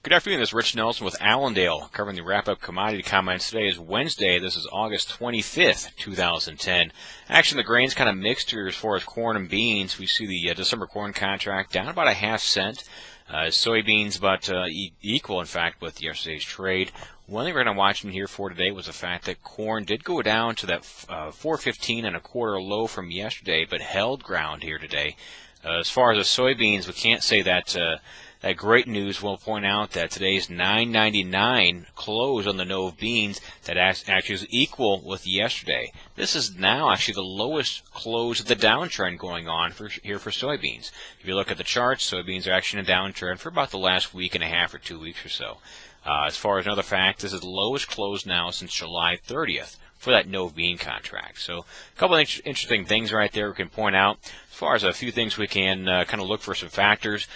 Good afternoon, this is Rich Nelson with Allendale, covering the wrap-up commodity comments. Today is Wednesday. This is August 25th, 2010. Actually, the grain's kind of mixed here as far as corn and beans. We see the December corn contract down about a half cent. Soybeans about equal, in fact, with yesterday's trade. One thing we're going to watch in here for today was the fact that corn did go down to that 4.15 and a quarter low from yesterday, but held ground here today. As far as the soybeans, we can't say that that great news. We'll point out that today's $9.99 close on the Nove beans that actually is equal with yesterday. This is now actually the lowest close of the downtrend going on here for soybeans. If you look at the charts, soybeans are actually in a downtrend for about the last week and a half or 2 weeks or so. As far as another fact, this is the lowest close now since July 30th for that Nove bean contract. So a couple of interesting things right there we can point out. As far as a few things we can kind of look for some factors,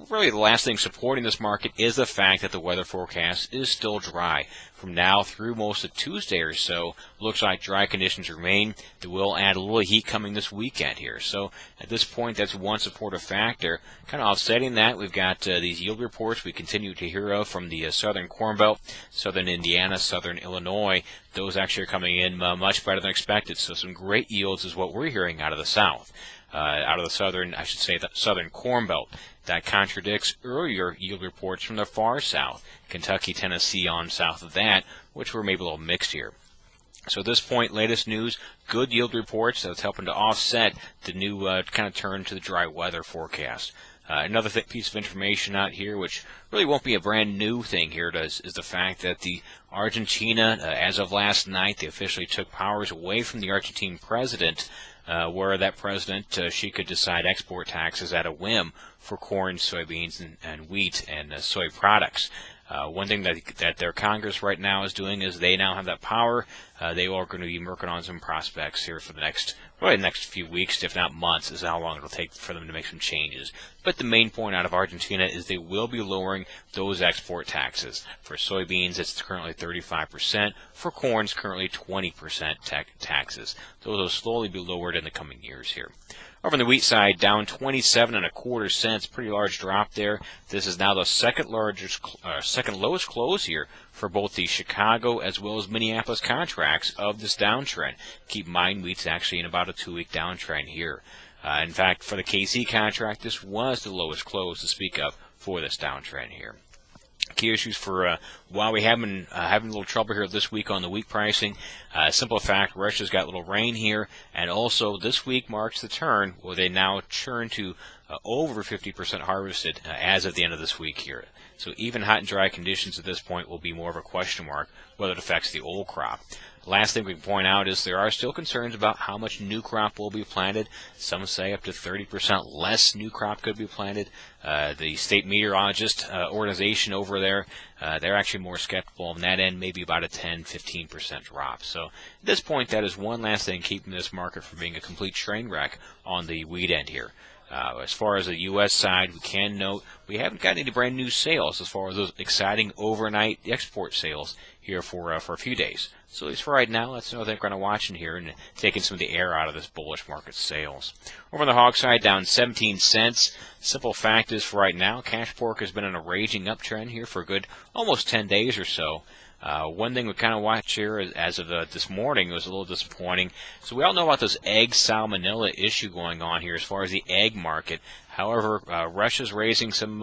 really the last thing supporting this market is the fact that the weather forecast is still dry. From now through most of Tuesday or so, looks like dry conditions remain. They will add a little heat coming this weekend here. So at this point, that's one supportive factor. Kind of offsetting that, we've got these yield reports we continue to hear of from the southern Corn Belt, southern Indiana, southern Illinois. Those actually are coming in much better than expected. So some great yields is what we're hearing out of the south. Out of the southern, I should say, the southern Corn Belt. That contradicts earlier yield reports from the far south, Kentucky, Tennessee on south of that, which were maybe a little mixed here. So at this point, latest news, good yield reports. That's helping to offset the new kind of turn to the dry weather forecast. Another piece of information out here, which really won't be a brand new thing here, is the fact that the Argentina, as of last night, they officially took powers away from the Argentine president, where that president, she could decide export taxes at a whim for corn, soybeans, and wheat and soy products. One thing that their Congress right now is doing is they now have that power. They are going to be working on some prospects here for the next few weeks, if not months, is how long it'll take for them to make some changes. But the main point out of Argentina is they will be lowering those export taxes. For soybeans, it's currently 35%. For corn, it's currently 20% taxes. Those will slowly be lowered in the coming years here. Over on the wheat side, down 27 and a quarter cents, pretty large drop there. This is now the second lowest close here for both the Chicago as well as Minneapolis contracts of this downtrend. Keep in mind, wheat's actually in about a 2-week downtrend here. In fact, for the KC contract, this was the lowest close to speak of for this downtrend here. Key issues for while we have been having a little trouble here this week on the wheat pricing. Simple fact, Russia's got a little rain here, and also this week marks the turn where they now turn to over 50% harvested as of the end of this week here. So even hot and dry conditions at this point will be more of a question mark whether it affects the old crop. Last thing we can point out is there are still concerns about how much new crop will be planted. Some say up to 30% less new crop could be planted. The state meteorologist organization over there, they're actually more skeptical on that end, maybe about a 10-15% drop. So at this point, that is one last thing keeping this market from being a complete train wreck on the wheat end here. As far as the U.S. side, we can note we haven't got any brand new sales as far as those exciting overnight export sales here for a few days. So at least for right now, that's another thing we're going to watch in here and taking some of the air out of this bullish market sales. Over on the hog side, down 17 cents. Simple fact is for right now, cash pork has been on a raging uptrend here for a good almost 10 days or so. One thing we kind of watch here as of this morning was a little disappointing. So we all know about this egg salmonella issue going on here as far as the egg market. However, Russia's raising some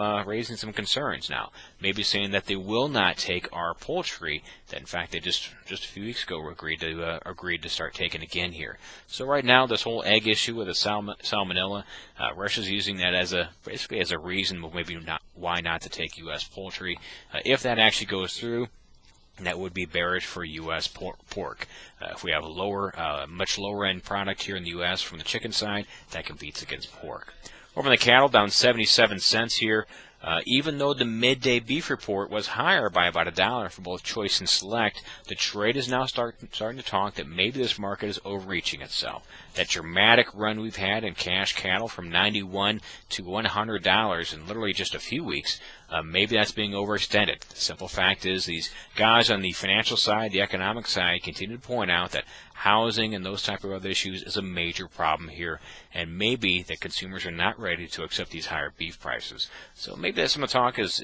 concerns now, maybe saying that they will not take our poultry that in fact they just a few weeks ago agreed to start taking again here. So right now, this whole egg issue with the salmonella, Russia's using that basically as a reason, maybe not why not to take U.S. poultry. If that actually goes through, that would be bearish for U.S. pork. If we have a much lower end product here in the U.S. from the chicken side, that competes against pork. Over on the cattle, down 77 cents here. Even though the midday beef report was higher by about $1 for both choice and select, the trade is now starting to talk that maybe this market is overreaching itself. That dramatic run we've had in cash cattle from $91 to $100 in literally just a few weeks, maybe that's being overextended. The simple fact is these guys on the financial side, the economic side, continue to point out that housing and those type of other issues is a major problem here, and maybe that consumers are not ready to accept these higher beef prices. So maybe that some of the talk is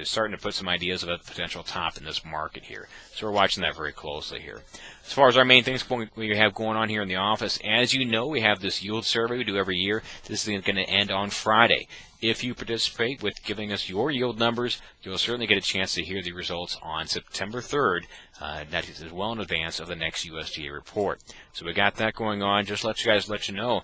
starting to put some ideas of a potential top in this market here. So we're watching that very closely here. As far as our main things we have going on here in the office, as you know, we have this yield survey we do every year. This is going to end on Friday. If you participate with giving us your yield numbers, you'll certainly get a chance to hear the results on September 3rd. That is well in advance of the next USDA report. So we got that going on. Just let you know,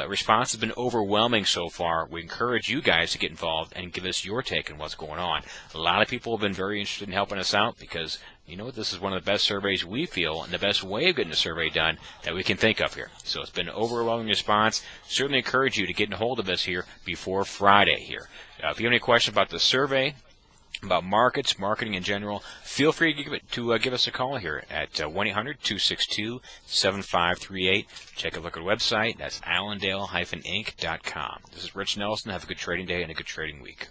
response has been overwhelming so far. We encourage you guys to get involved and give us your take on what's going on. A lot of people have been very interested in helping us out because, you know, this is one of the best surveys we feel and the best way of getting a survey done that we can think of here. So it's been an overwhelming response. Certainly encourage you to get a hold of us here before Friday here. If you have any questions about the survey, about markets, marketing in general, feel free to give us a call here at 1-800-262-7538. Check a look at our website. That's allendale-inc.com. This is Rich Nelson. Have a good trading day and a good trading week.